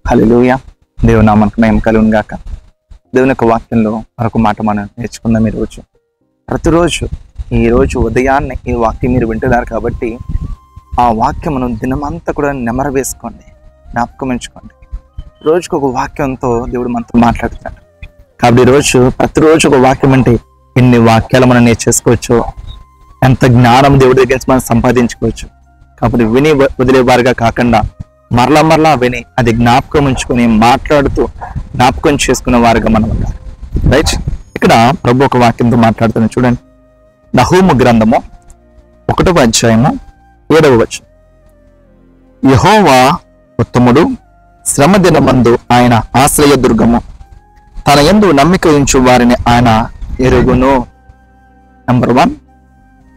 హల్లెలూయా. దేవుని నామమునకు మహిమ కలుగును గాక. దేవుని యొక్క వాక్యంలో మరొక మాట మనం నేర్చుకుందాం. ప్రతిరోజు ఈ రోజు ఉదయాన్నే ఈ వాక్యం మీరు వింటున్నారు కాబట్టి ఆ వాక్యమును దినమంతా కూడా నెమర వేసుకోండి, జ్ఞాపకం ఉంచుకోండి. రోజుకు ఒక వాక్యంతో దేవుడు మనతో మాట్లాడుతున్నాడు కాబట్టి ప్రతిరోజు ఒక వాక్యం అంటే ఎన్ని వాక్యాలు మనం నేర్చేసుకోవచ్చు, ఎంత జ్ఞానం దేవుడి దగ్గర నుంచి మనం సంపాదించుకోవచ్చు. కాబట్టి విని వదిలేవారుగా కాకుండా మరలా విని అది జ్ఞాపకం ఉంచుకొని మాట్లాడుతూ జ్ఞాపకం చేసుకునే వారుగా మనం ఉండాలి. రైట్. ఇక్కడ ప్రభు ఒక వాక్యంతో మాట్లాడుతున్నాం చూడండి. నహూము గ్రంథము 1వ అధ్యాయము 7వ వచనం. యెహోవా ఉత్తముడు, శ్రమ దినమందు ఆయన ఆశ్రయ దుర్గము, తన యందు నమ్మిక ఉంచు వారిని ఆయన ఎరుగును. నంబర్ 1,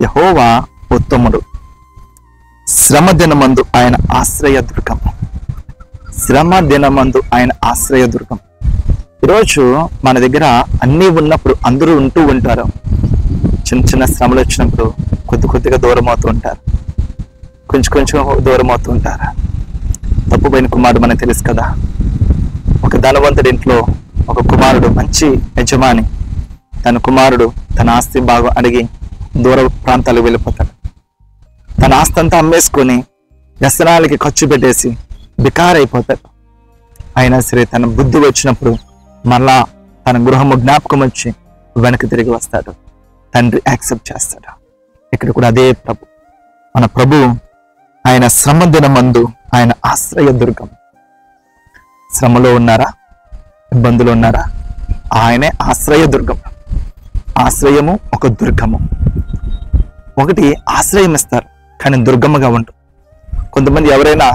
యెహోవా ఉత్తముడు, శ్రమ దినమందు ఆయన ఆశ్రయ దుర్గము. శ్రమ దినమందు ఆయన ఆశ్రయ దుర్గం. ఈరోజు మన దగ్గర అన్నీ ఉన్నప్పుడు అందరూ ఉంటూ ఉంటారు. చిన్న శ్రమలు వచ్చినప్పుడు కొద్దిగా దూరం అవుతూ ఉంటారు, కొంచెం దూరం అవుతూ ఉంటారు. తప్పుపోయిన కుమారుడు మనకు తెలుసు కదా. ఒక ధనవంతుడి ఇంట్లో ఒక కుమారుడు, మంచి యజమాని, తన కుమారుడు తన ఆస్తి బాగా అడిగి దూర ప్రాంతాలకు వెళ్ళిపోతాడు. తన ఆస్తి అంతా అమ్మేసుకొని వ్యసనాలకి ఖర్చు పెట్టేసి బికారైపోతాడు. అయినా సరే తన బుద్ధి వచ్చినప్పుడు మళ్ళా తన గృహము జ్ఞాపకం వచ్చి వెనక్కి తిరిగి వస్తాడు. తండ్రి యాక్సెప్ట్ చేస్తాడు. ఇక్కడ కూడా అదే ప్రభు, మన ప్రభు ఆయన శ్రమ దినమందు ఆయన ఆశ్రయ దుర్గం. శ్రమలో ఉన్నారా, ఇబ్బందులు ఉన్నారా, ఆయనే ఆశ్రయ దుర్గం. ఆశ్రయము ఒక దుర్గము. ఒకటి ఆశ్రయం ఇస్తారు కానీ దుర్గమ్మగా ఉంటుంది. కొంతమంది ఎవరైనా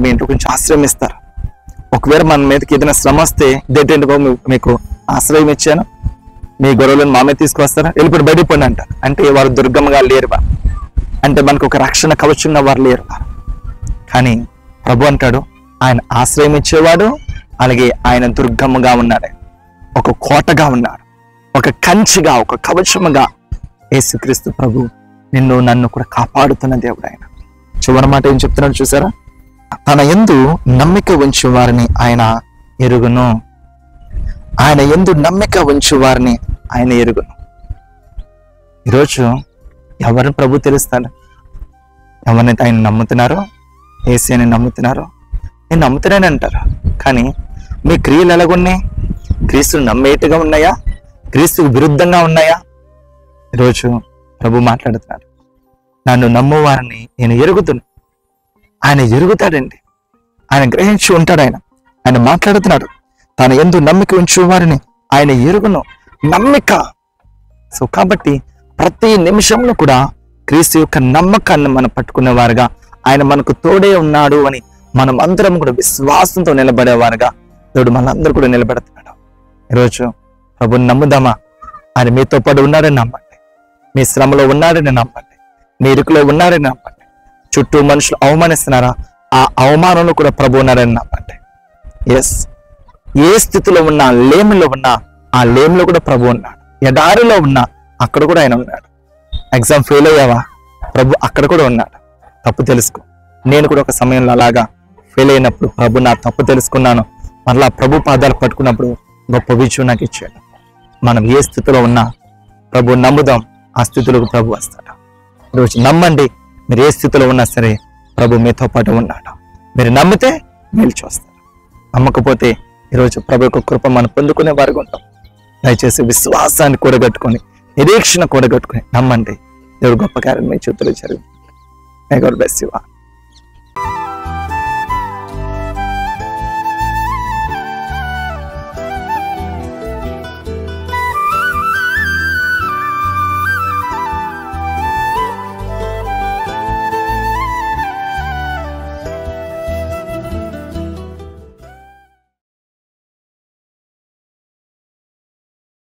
మీ ఇంట్లో కొంచెం ఆశ్రయం ఇస్తారు. ఒకవేళ మన మీదకి ఏదైనా శ్రమ వస్తే ఇదేంటి బాబు మీకు ఆశ్రయం ఇచ్చాను, మీ గొడవలను మామే తీసుకొస్తారా, వెళ్ళిపోయి బయటకు పోండి అంటారు. అంటే వారు దుర్గమ్మగా లేరువా, అంటే మనకు ఒక రక్షణ కవచంగా వారు లేరువా. కానీ ప్రభు అంటాడు ఆయన ఆశ్రయం ఇచ్చేవాడు, అలాగే ఆయన దుర్గమ్మగా ఉన్నాడు, ఒక కోటగా ఉన్నాడు, ఒక కంచిగా, ఒక కవచముగా యేసుక్రీస్తు ప్రభు నిన్ను నన్ను కూడా కాపాడుతున్న దేవుడు ఆయన. చివరి మాట ఏం చెప్తున్నాడు చూసారా? తన యందు నమ్మిక ఉంచు వారిని ఆయన ఎరుగును. ఆయన యందు నమ్మిక ఉంచు వారిని ఆయన ఎరుగును. ఈరోజు ఎవరిని ప్రభు తెలుస్తాడు? ఎవరినైతే ఆయన నమ్ముతున్నారో, యేసుని నమ్ముతున్నారో, నేను నమ్ముతున్నాను అంటారు. కానీ మీ క్రియలు ఎలాగున్నాయి? క్రీస్తుని నమ్మేట్టుగా ఉన్నాయా, క్రీస్తుకు విరుద్ధంగా ఉన్నాయా? ఈరోజు ప్రభు మాట్లాడుతున్నాడు, నన్ను నమ్మువారిని నేను ఎరుగుతున్నా. ఆయన ఎరుగుతాడండి, ఆయన గ్రహించి ఉంటాడు. ఆయన మాట్లాడుతున్నాడు, తన యందు నమ్మిక ఉంచు వారిని ఆయన ఎరుగును. నమ్మిక. సో కాబట్టి ప్రతి నిమిషంలో కూడా క్రీస్తు యొక్క నమ్మకాన్ని మనం పట్టుకునేవారుగా, ఆయన మనకు తోడే ఉన్నాడు అని మనం అందరం కూడా విశ్వాసంతో నిలబడేవారుగా దేవుడు మనందరూ కూడా నిలబెడుతున్నాడు. ఈరోజు ప్రభుని నమ్ముదామా? ఆయన మీతో పాటు ఉన్నాడని నమ్మండి. మీ శ్రమలో ఉన్నాడని నమ్మండి, మీ ఇరుకులో ఉన్నారని నమ్మండి. చుట్టూ మనుషులు అవమానిస్తున్నారా, ఆ అవమానంలో కూడా ప్రభు ఉన్నారని నమ్మండి. ఎస్, ఏ స్థితిలో ఉన్నా, లేమిలో ఉన్నా, ఆ లేమిలో కూడా ప్రభు ఉన్నాడు. ఎడారిలో ఉన్నా అక్కడ కూడా ఆయన ఉన్నాడు. ఎగ్జామ్ ఫెయిల్ అయ్యావా, ప్రభు అక్కడ కూడా ఉన్నాడు. తప్పు తెలుసుకో. నేను కూడా ఒక సమయంలో అలాగా ఫెయిల్ అయినప్పుడు ప్రభు నా తప్పు తెలుసుకున్నాను, మరలా ప్రభు పాదాలు పట్టుకున్నప్పుడు గొప్ప విజయం నాకు ఇచ్చాడు. మనం ఏ స్థితిలో ఉన్నా ప్రభు నమ్ముదాం, ఆ స్థితిలోకి ప్రభు వస్తాడు. ఈరోజు నమ్మండి, మీరు ఏ స్థితిలో ఉన్నా సరే ప్రభు మీతో పాటు ఉన్నాడు. మీరు నమ్మితే మేలు చూస్తారు, నమ్మకపోతే ఈరోజు ప్రభు యొక్క కృప మనం పొందుకునే వారికి ఉంటాం. దయచేసి విశ్వాసాన్ని కూడగట్టుకొని, నిరీక్షణ కూడగట్టుకొని నమ్మండి. దేవుడు గొప్ప కార్యం మీ చేతుల్లో జరిగింది. May God bless you all.